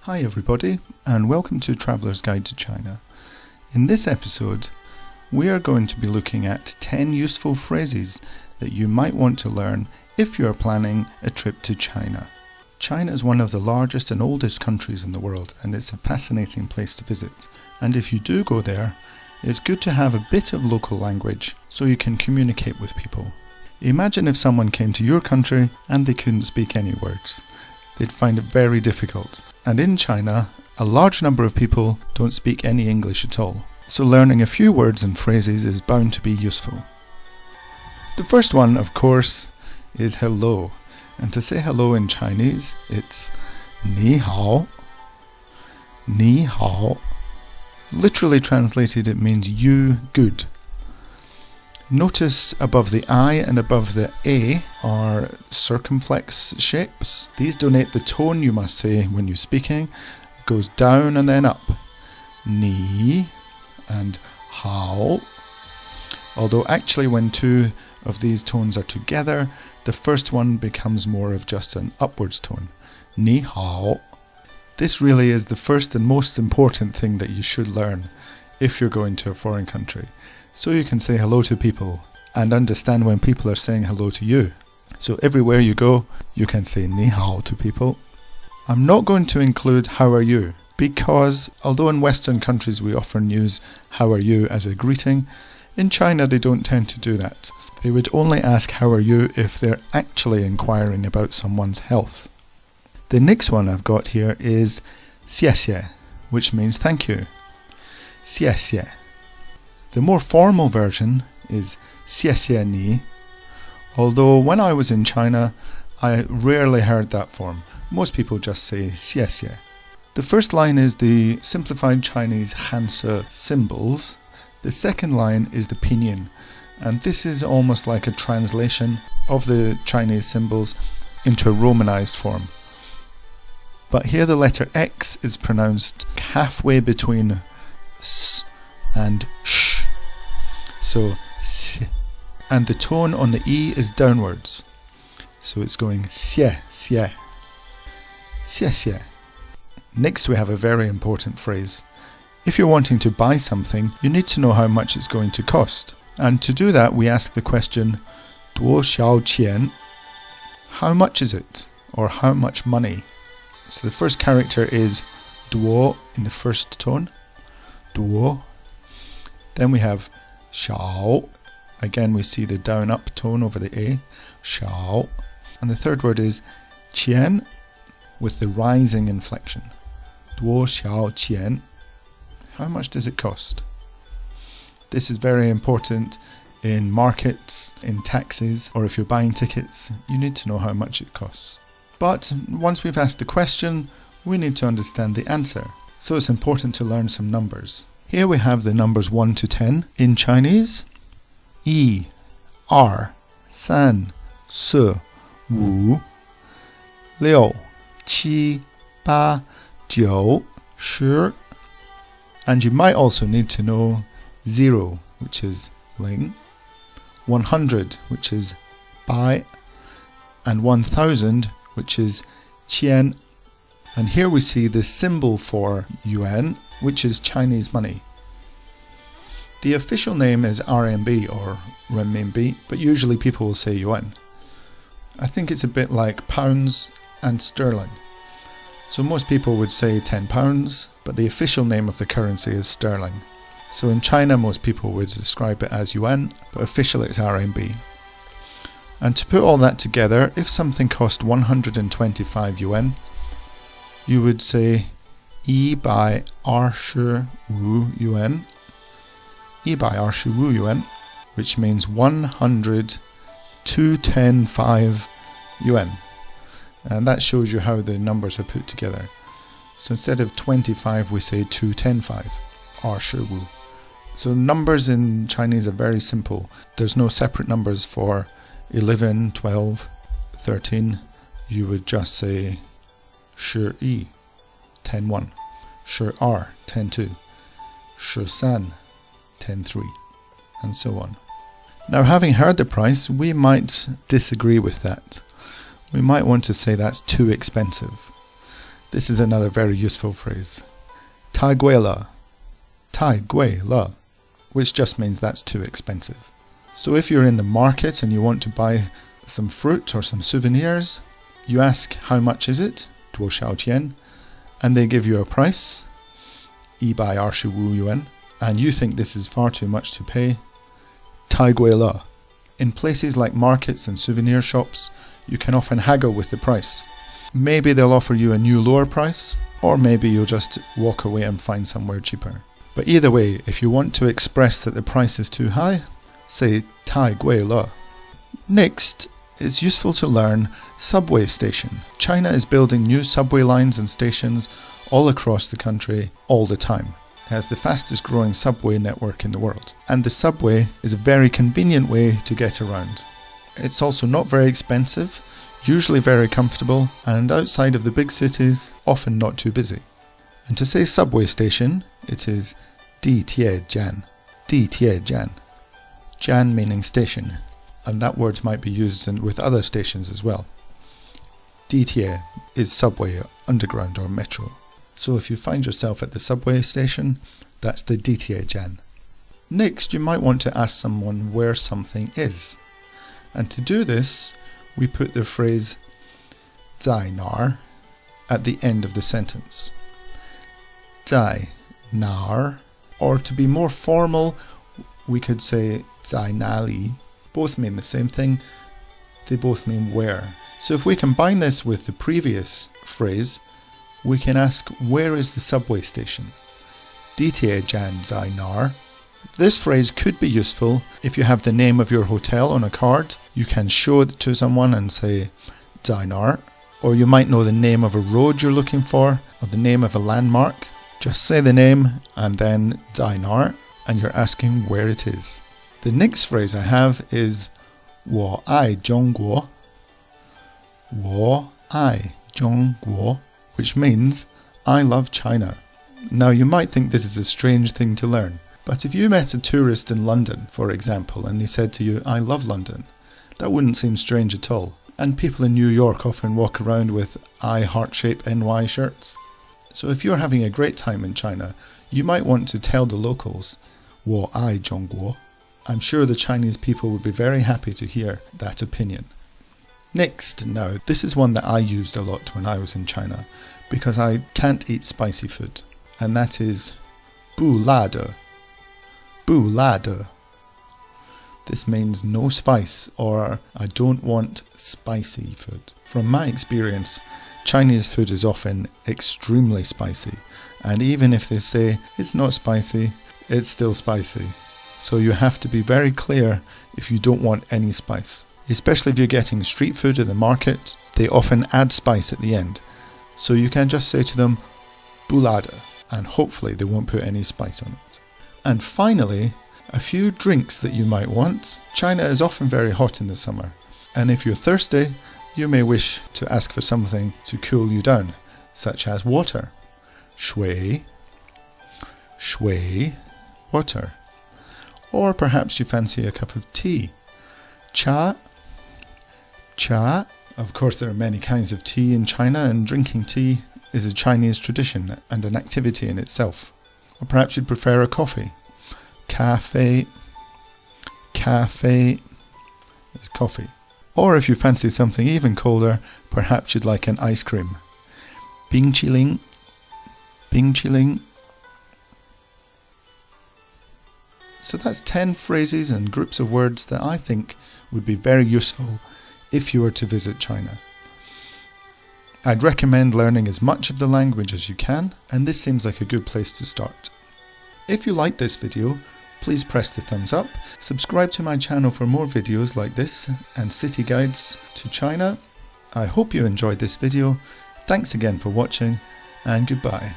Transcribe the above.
Hi everybody, and welcome to Traveller's Guide to China. In this episode, we are going to be looking at 10 useful phrases that you might want to learn if you are planning a trip to China. China is one of the largest and oldest countries in the world, and it's a fascinating place to visit. And if you do go there, it's good to have a bit of local language so you can communicate with people. Imagine if someone came to your country and they couldn't speak any words. They'd find it very difficult. And in China, a large number of people don't speak any English at all. So learning a few words and phrases is bound to be useful. The first one, of course, is hello. And to say hello in Chinese, it's ni hao. Ni hao. Literally translated, it means you good. Notice above the I and above the A are circumflex shapes. These denote the tone you must say when you're speaking. It goes down and then up. Ni and hao. Although actually when two of these tones are together, the first one becomes more of just an upwards tone. Ni hao. This really is the first and most important thing that you should learn if you're going to a foreign country. So you can say hello to people and understand when people are saying hello to you. So everywhere you go, you can say ni hao to people. I'm not going to include how are you, because although in Western countries we often use how are you as a greeting, in China they don't tend to do that. They would only ask how are you if they're actually inquiring about someone's health. The next one I've got here is 谢谢, which means thank you. 谢谢. The more formal version is 谢谢你, although when I was in China, I rarely heard that form. Most people just say 谢谢. The first line is the simplified Chinese Hanse symbols. The second line is the pinyin, and this is almost like a translation of the Chinese symbols into a romanized form. But here the letter X is pronounced halfway between S and Sh. So, S. And the tone on the E is downwards. So it's going xie, xie. Xie, xie. Next we have a very important phrase. If you're wanting to buy something, you need to know how much it's going to cost. And to do that, we ask the question, 多少钱? How much is it? Or how much money? So the first character is 多 in the first tone. 多. Then we have 少. Again, we see the down up tone over the A. 少. And the third word is 钱 with the rising inflection. 多少钱? How much does it cost? This is very important in markets, in taxis, or if you're buying tickets, you need to know how much it costs. But once we've asked the question, we need to understand the answer. So it's important to learn some numbers. Here we have the numbers 1 to 10 in Chinese. 1, 2, 3, 4, 5, 6, 7, 8, 9, 10. And you might also need to know 0, which is ling, 100, which is bai, and 1000, which is qian. And here we see the symbol for yuan, which is Chinese money. The official name is RMB or renminbi, but usually people will say yuan. I think it's a bit like pounds and sterling. So most people would say 10 pounds, but the official name of the currency is sterling. So in China, most people would describe it as yuan, but officially it's RMB. And to put all that together, if something cost 125 yuan, you would say 125 yuan. 125 yuan, which means 100,210.5 yuan. And that shows you how the numbers are put together. So instead of 25, we say 210.5. 25. So numbers in Chinese are very simple. There's no separate numbers for 11, 12, 13. You would just say 11, 10.1, 12, 10.2, 13, 10.3, and so on. Now, having heard the price, we might disagree with that. We might want to say that's too expensive. This is another very useful phrase. 太贵了,太贵了, which just means that's too expensive. So if you're in the market and you want to buy some fruit or some souvenirs, you ask how much is it, 多少钱, and they give you a price, 125 yuan, and you think this is far too much to pay, 太贵了. In places like markets and souvenir shops, you can often haggle with the price. Maybe they'll offer you a new lower price, or maybe you'll just walk away and find somewhere cheaper. But either way, if you want to express that the price is too high, say 太贵了. Next, it's useful to learn subway station. China is building new subway lines and stations all across the country all the time. It has the fastest growing subway network in the world. And the subway is a very convenient way to get around. It's also not very expensive, usually very comfortable, and outside of the big cities, often not too busy. And to say subway station, it is 地铁站. 地铁站. Jan meaning station, and that word might be used with other stations as well. 地铁 is subway, underground or metro. So if you find yourself at the subway station, that's the 地铁站. Next, you might want to ask someone where something is. And to do this, we put the phrase 在哪儿 at the end of the sentence. 在哪儿, or to be more formal, we could say 在哪里. Both mean the same thing. They both mean where. So if we combine this with the previous phrase, we can ask where is the subway station? 地铁站在哪儿? This phrase could be useful if you have the name of your hotel on a card. You can show it to someone and say 在哪儿, or you might know the name of a road you're looking for, or the name of a landmark. Just say the name and then 在哪儿, and you're asking where it is. The next phrase I have is 我爱中国. 我爱中国, which means I love China. Now you might think this is a strange thing to learn, but if you met a tourist in London, for example, and they said to you, I love London, that wouldn't seem strange at all. And people in New York often walk around with I heart-shape NY shirts. So if you're having a great time in China, you might want to tell the locals 我爱中国. I'm sure the Chinese people would be very happy to hear that opinion. Next, now, this is one that I used a lot when I was in China, because I can't eat spicy food, and that is 不辣的. 不辣的. This means no spice, or I don't want spicy food. From my experience, Chinese food is often extremely spicy, and even if they say it's not spicy, it's still spicy. So you have to be very clear if you don't want any spice. Especially if you're getting street food at the market, they often add spice at the end. So you can just say to them 不辣的, and hopefully they won't put any spice on it. And finally, a few drinks that you might want. China is often very hot in the summer, and if you're thirsty, you may wish to ask for something to cool you down, such as water. 水, 水, water. Or perhaps you fancy a cup of tea. 茶, 茶. Of course, there are many kinds of tea in China, and drinking tea is a Chinese tradition and an activity in itself. Or perhaps you'd prefer a coffee. Cafe, cafe is coffee. Or if you fancy something even colder, perhaps you'd like an ice cream. 冰淇淋, 冰淇淋. So that's 10 phrases and groups of words that I think would be very useful if you were to visit China. I'd recommend learning as much of the language as you can, and this seems like a good place to start. If you liked this video, please press the thumbs up, subscribe to my channel for more videos like this and city guides to China. I hope you enjoyed this video. Thanks again for watching, and goodbye.